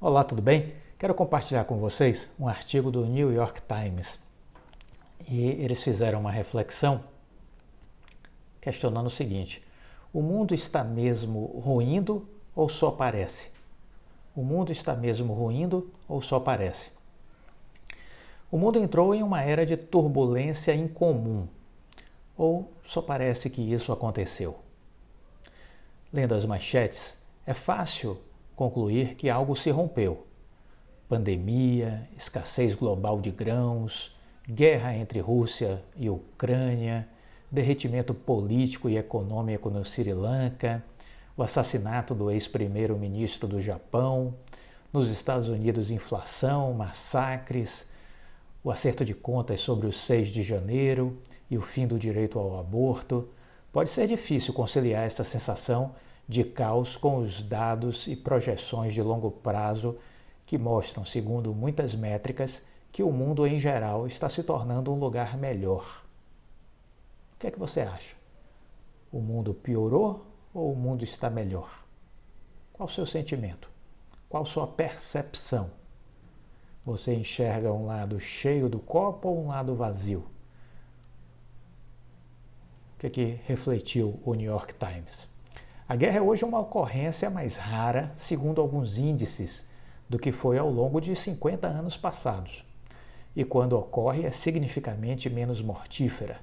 Olá, tudo bem? Quero compartilhar com vocês um artigo do New York Times. E eles fizeram uma reflexão questionando o seguinte: o mundo está mesmo ruindo ou só parece? O mundo está mesmo ruindo ou só parece? O mundo entrou em uma era de turbulência incomum, ou só parece que isso aconteceu? Lendo as manchetes, é fácil concluir que algo se rompeu. Pandemia, escassez global de grãos, guerra entre Rússia e Ucrânia, derretimento político e econômico no Sri Lanka, o assassinato do ex-primeiro-ministro do Japão, nos Estados Unidos inflação, massacres, o acerto de contas sobre o 6 de janeiro e o fim do direito ao aborto. Pode ser difícil conciliar essa sensação de caos com os dados e projeções de longo prazo que mostram, segundo muitas métricas, que o mundo em geral está se tornando um lugar melhor. O que é que você acha? O mundo piorou ou o mundo está melhor? Qual o seu sentimento? Qual a sua percepção? Você enxerga um lado cheio do copo ou um lado vazio? O que é que refletiu o New York Times? A guerra é hoje uma ocorrência mais rara, segundo alguns índices, do que foi ao longo de 50 anos passados. E quando ocorre é significativamente menos mortífera.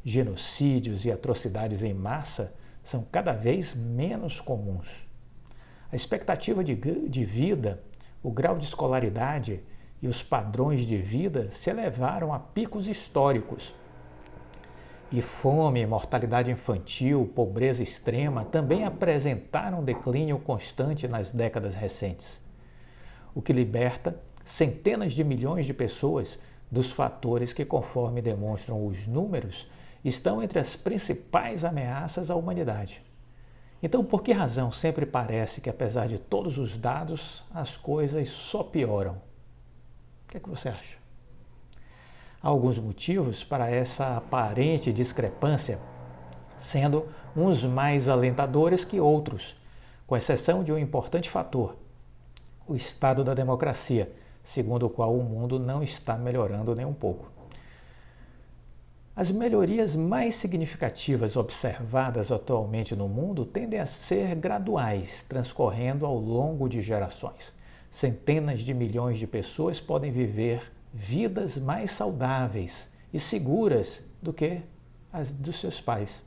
Genocídios e atrocidades em massa são cada vez menos comuns. A expectativa de vida, o grau de escolaridade e os padrões de vida se elevaram a picos históricos. E fome, mortalidade infantil, pobreza extrema também apresentaram declínio constante nas décadas recentes, o que liberta centenas de milhões de pessoas dos fatores que, conforme demonstram os números, estão entre as principais ameaças à humanidade. Então, por que razão sempre parece que, apesar de todos os dados, as coisas só pioram? O que é que você acha? Há alguns motivos para essa aparente discrepância, sendo uns mais alentadores que outros, com exceção de um importante fator: o estado da democracia, segundo o qual o mundo não está melhorando nem um pouco. As melhorias mais significativas observadas atualmente no mundo tendem a ser graduais, transcorrendo ao longo de gerações. Centenas de milhões de pessoas podem viver vidas mais saudáveis e seguras do que as dos seus pais.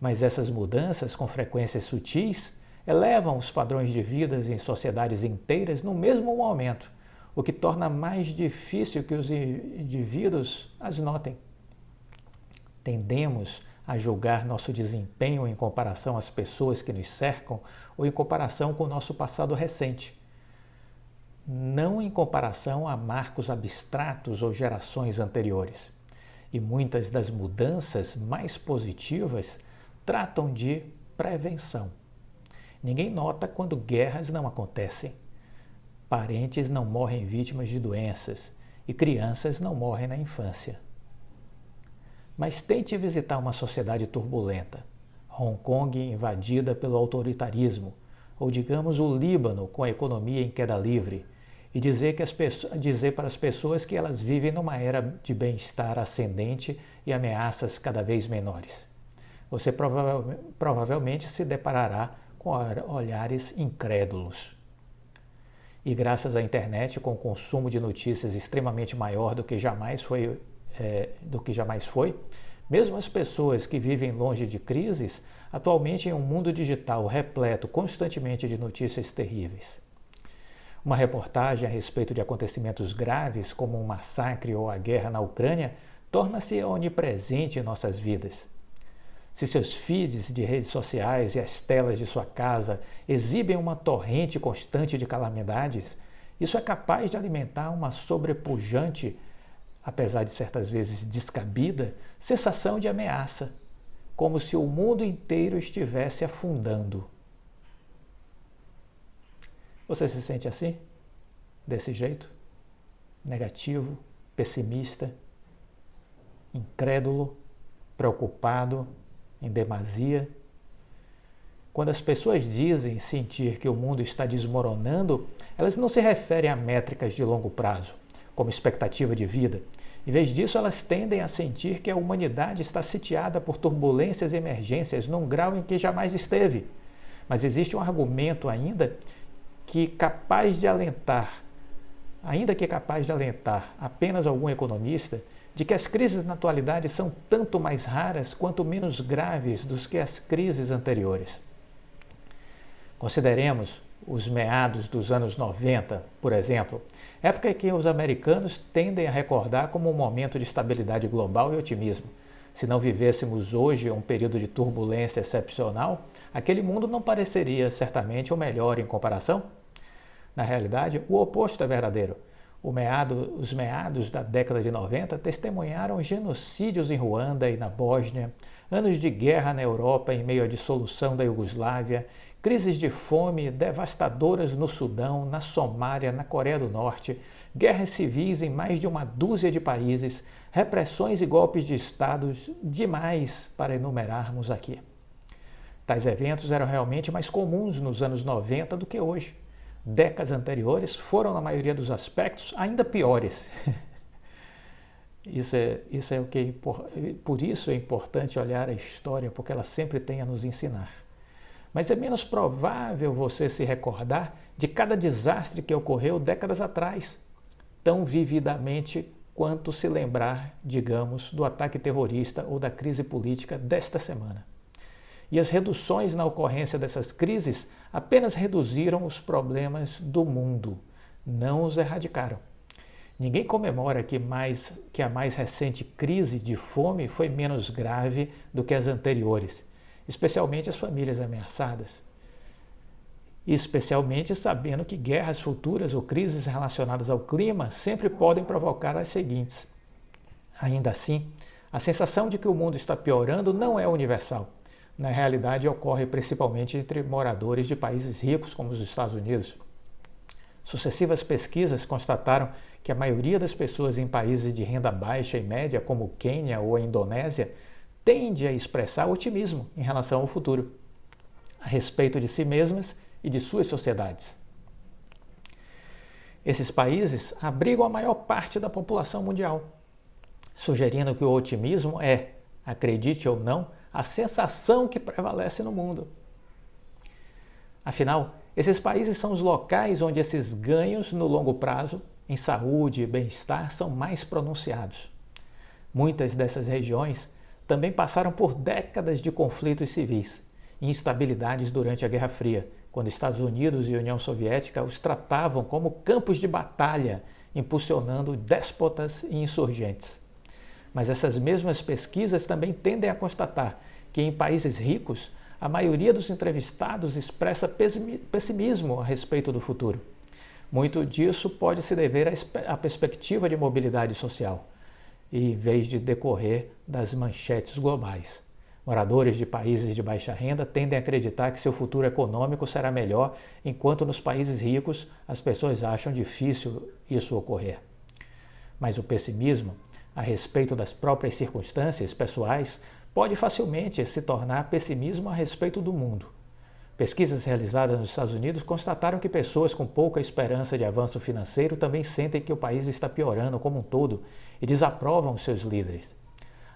Mas essas mudanças, com frequências sutis, elevam os padrões de vida em sociedades inteiras no mesmo momento, o que torna mais difícil que os indivíduos as notem. Tendemos a julgar nosso desempenho em comparação às pessoas que nos cercam ou em comparação com o nosso passado recente, não em comparação a marcos abstratos ou gerações anteriores. E muitas das mudanças mais positivas tratam de prevenção. Ninguém nota quando guerras não acontecem, parentes não morrem vítimas de doenças e crianças não morrem na infância. Mas tente visitar uma sociedade turbulenta, Hong Kong invadida pelo autoritarismo, ou digamos o Líbano com a economia em queda livre, e dizer para as pessoas que elas vivem numa era de bem-estar ascendente e ameaças cada vez menores. Você provavelmente se deparará com olhares incrédulos. E graças à internet, com o consumo de notícias extremamente maior do que jamais foi, mesmo as pessoas que vivem longe de crises, atualmente em um mundo digital repleto constantemente de notícias terríveis. Uma reportagem a respeito de acontecimentos graves, como um massacre ou a guerra na Ucrânia, torna-se onipresente em nossas vidas. Se seus feeds de redes sociais e as telas de sua casa exibem uma torrente constante de calamidades, isso é capaz de alimentar uma sobrepujante, apesar de certas vezes descabida, sensação de ameaça, como se o mundo inteiro estivesse afundando. Você se sente assim? Desse jeito? Negativo, pessimista, incrédulo, preocupado, em demasia? Quando as pessoas dizem sentir que o mundo está desmoronando, elas não se referem a métricas de longo prazo, como expectativa de vida. Em vez disso, elas tendem a sentir que a humanidade está sitiada por turbulências e emergências num grau em que jamais esteve. Mas existe um argumento ainda que capaz de alentar apenas algum economista, de que as crises na atualidade são tanto mais raras quanto menos graves do que as crises anteriores. Consideremos os meados dos anos 90, por exemplo, época em que os americanos tendem a recordar como um momento de estabilidade global e otimismo. Se não vivêssemos hoje um período de turbulência excepcional, aquele mundo não pareceria certamente o melhor em comparação? Na realidade, o oposto é verdadeiro. Os meados da década de 90 testemunharam genocídios em Ruanda e na Bósnia, anos de guerra na Europa em meio à dissolução da Iugoslávia, crises de fome devastadoras no Sudão, na Somália, na Coreia do Norte, guerras civis em mais de uma dúzia de países, repressões e golpes de estados, demais para enumerarmos aqui. Tais eventos eram realmente mais comuns nos anos 90 do que hoje. Décadas anteriores foram, na maioria dos aspectos, ainda piores. Por isso é importante olhar a história, porque ela sempre tem a nos ensinar. Mas é menos provável você se recordar de cada desastre que ocorreu décadas atrás, tão vividamente quanto se lembrar, digamos, do ataque terrorista ou da crise política desta semana. E as reduções na ocorrência dessas crises apenas reduziram os problemas do mundo, não os erradicaram. Ninguém comemora que a mais recente crise de fome foi menos grave do que as anteriores, especialmente as famílias ameaçadas. E especialmente sabendo que guerras futuras ou crises relacionadas ao clima sempre podem provocar as seguintes. Ainda assim, a sensação de que o mundo está piorando não é universal. Na realidade, ocorre principalmente entre moradores de países ricos como os Estados Unidos. Sucessivas pesquisas constataram que a maioria das pessoas em países de renda baixa e média, como o Quênia ou a Indonésia, tende a expressar otimismo em relação ao futuro, a respeito de si mesmas e de suas sociedades. Esses países abrigam a maior parte da população mundial, sugerindo que o otimismo é, acredite ou não, a sensação que prevalece no mundo. Afinal, esses países são os locais onde esses ganhos no longo prazo, em saúde e bem-estar, são mais pronunciados. Muitas dessas regiões também passaram por décadas de conflitos civis e instabilidades durante a Guerra Fria, quando Estados Unidos e União Soviética os tratavam como campos de batalha, impulsionando déspotas e insurgentes. Mas essas mesmas pesquisas também tendem a constatar que em países ricos, a maioria dos entrevistados expressa pessimismo a respeito do futuro. Muito disso pode se dever à perspectiva de mobilidade social, em vez de decorrer das manchetes globais. Moradores de países de baixa renda tendem a acreditar que seu futuro econômico será melhor, enquanto nos países ricos as pessoas acham difícil isso ocorrer. Mas o pessimismo a respeito das próprias circunstâncias pessoais pode facilmente se tornar pessimismo a respeito do mundo. Pesquisas realizadas nos Estados Unidos constataram que pessoas com pouca esperança de avanço financeiro também sentem que o país está piorando como um todo e desaprovam os seus líderes.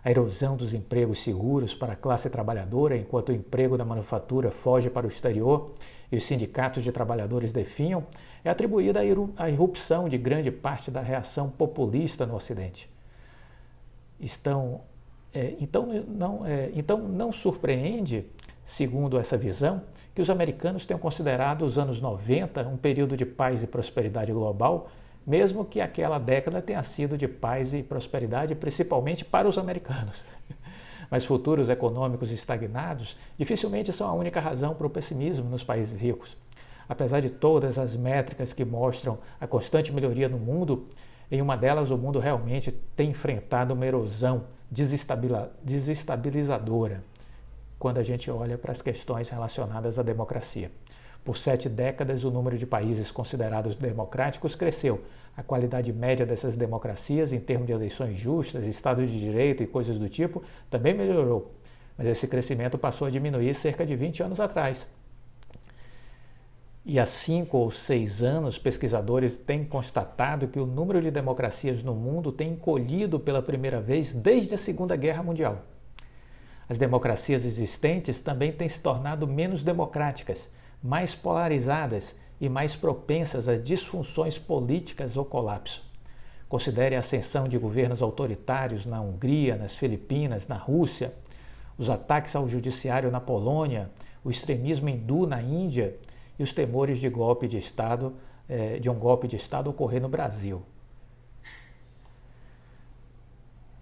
A erosão dos empregos seguros para a classe trabalhadora, enquanto o emprego da manufatura foge para o exterior e os sindicatos de trabalhadores definham, é atribuída à irrupção de grande parte da reação populista no Ocidente. Então não surpreende, segundo essa visão, que os americanos tenham considerado os anos 90 um período de paz e prosperidade global, mesmo que aquela década tenha sido de paz e prosperidade principalmente para os americanos. Mas futuros econômicos estagnados dificilmente são a única razão para o pessimismo nos países ricos. Apesar de todas as métricas que mostram a constante melhoria no mundo, em uma delas o mundo realmente tem enfrentado uma erosão desestabilizadora quando a gente olha para as questões relacionadas à democracia. Por 7 décadas, o número de países considerados democráticos cresceu. A qualidade média dessas democracias, em termos de eleições justas, Estado de Direito e coisas do tipo, também melhorou. mas esse crescimento passou a diminuir cerca de 20 anos atrás. E há 5 ou 6 anos, pesquisadores têm constatado que o número de democracias no mundo tem encolhido pela primeira vez desde a Segunda Guerra Mundial. As democracias existentes também têm se tornado menos democráticas, mais polarizadas e mais propensas a disfunções políticas ou colapso. Considere a ascensão de governos autoritários na Hungria, nas Filipinas, na Rússia, os ataques ao judiciário na Polônia, o extremismo hindu na Índia e os temores de um golpe de Estado ocorrer no Brasil.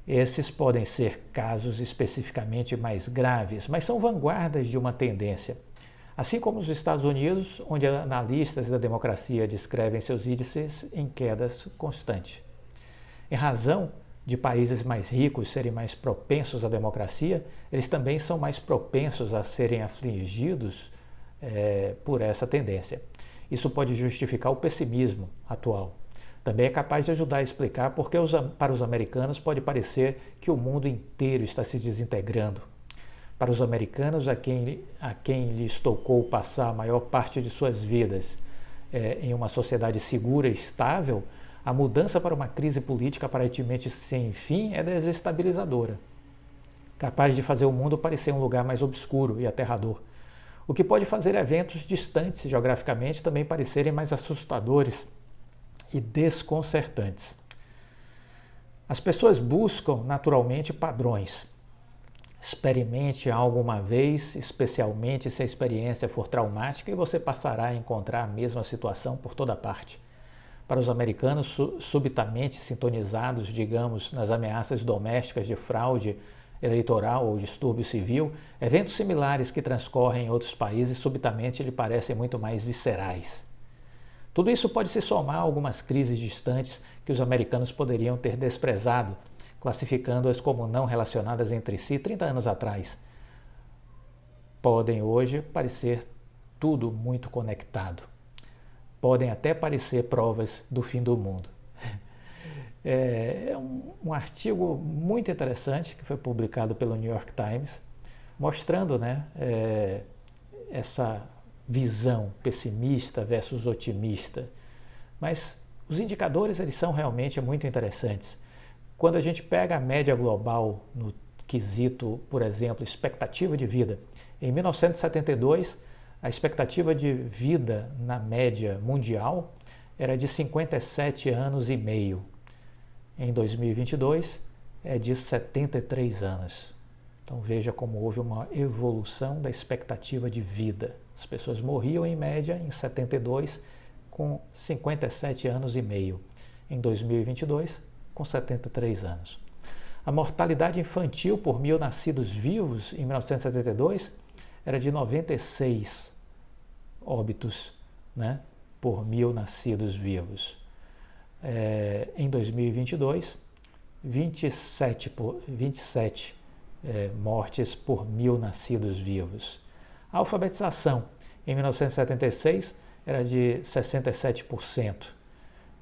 Esses podem ser casos especificamente mais graves, mas são vanguardas de uma tendência. Assim como os Estados Unidos, onde analistas da democracia descrevem seus índices em quedas constantes. Em razão de países mais ricos serem mais propensos à democracia, eles também são mais propensos a serem afligidos por essa tendência. Isso pode justificar o pessimismo atual. Também é capaz de ajudar a explicar porque para os americanos pode parecer que o mundo inteiro está se desintegrando. Para os americanos, a quem lhes tocou passar a maior parte de suas vidas em uma sociedade segura e estável, a mudança para uma crise política aparentemente sem fim é desestabilizadora, capaz de fazer o mundo parecer um lugar mais obscuro e aterrador, o que pode fazer eventos distantes geograficamente também parecerem mais assustadores e desconcertantes. As pessoas buscam naturalmente padrões. Experimente algo uma vez, especialmente se a experiência for traumática, e você passará a encontrar a mesma situação por toda parte. Para os americanos subitamente sintonizados, digamos, nas ameaças domésticas de fraude eleitoral ou distúrbio civil, eventos similares que transcorrem em outros países subitamente lhe parecem muito mais viscerais. Tudo isso pode se somar a algumas crises distantes que os americanos poderiam ter desprezado, classificando-as como não relacionadas entre si 30 anos atrás. Podem hoje parecer tudo muito conectado. Podem até parecer provas do fim do mundo. É um artigo muito interessante que foi publicado pelo New York Times, mostrando essa visão pessimista versus otimista. Mas os indicadores eles são realmente muito interessantes. Quando a gente pega a média global no quesito, por exemplo, expectativa de vida, em 1972, a expectativa de vida na média mundial era de 57 anos e meio. Em 2022, é de 73 anos. Então veja como houve uma evolução da expectativa de vida. As pessoas morriam em média em 72 com 57 anos e meio. Em 2022, com 73 anos. A mortalidade infantil por 1.000 nascidos vivos em 1972 era de 96 óbitos, por 1.000 nascidos vivos. Em 2022, 27 mortes por 1.000 nascidos vivos. A alfabetização em 1976 era de 67%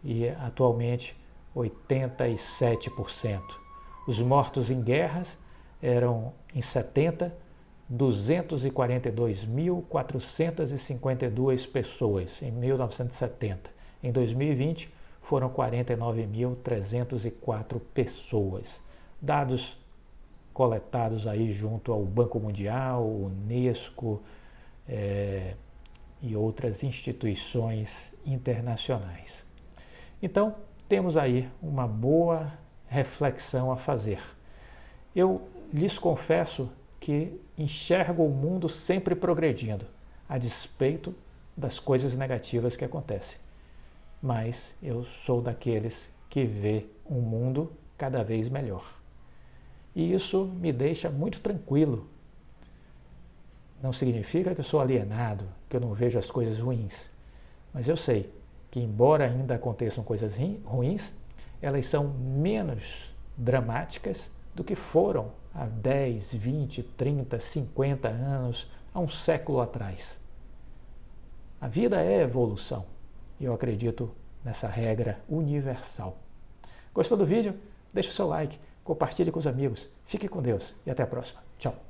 e atualmente 87%. Os mortos em guerras eram em 70, 242.452 pessoas em 1970. Em 2020 foram 49.304 pessoas. Dados coletados aí junto ao Banco Mundial, Unesco e outras instituições internacionais. Então, temos aí uma boa reflexão a fazer. Eu lhes confesso que enxergo o mundo sempre progredindo, a despeito das coisas negativas que acontecem. Mas eu sou daqueles que vê um mundo cada vez melhor. E isso me deixa muito tranquilo. Não significa que eu sou alienado, que eu não vejo as coisas ruins. Mas eu sei que, embora ainda aconteçam coisas ruins, elas são menos dramáticas do que foram há 10, 20, 30, 50 anos, há um século atrás. A vida é evolução e eu acredito nessa regra universal. Gostou do vídeo? Deixe o seu like, compartilhe com os amigos. Fique com Deus e até a próxima. Tchau.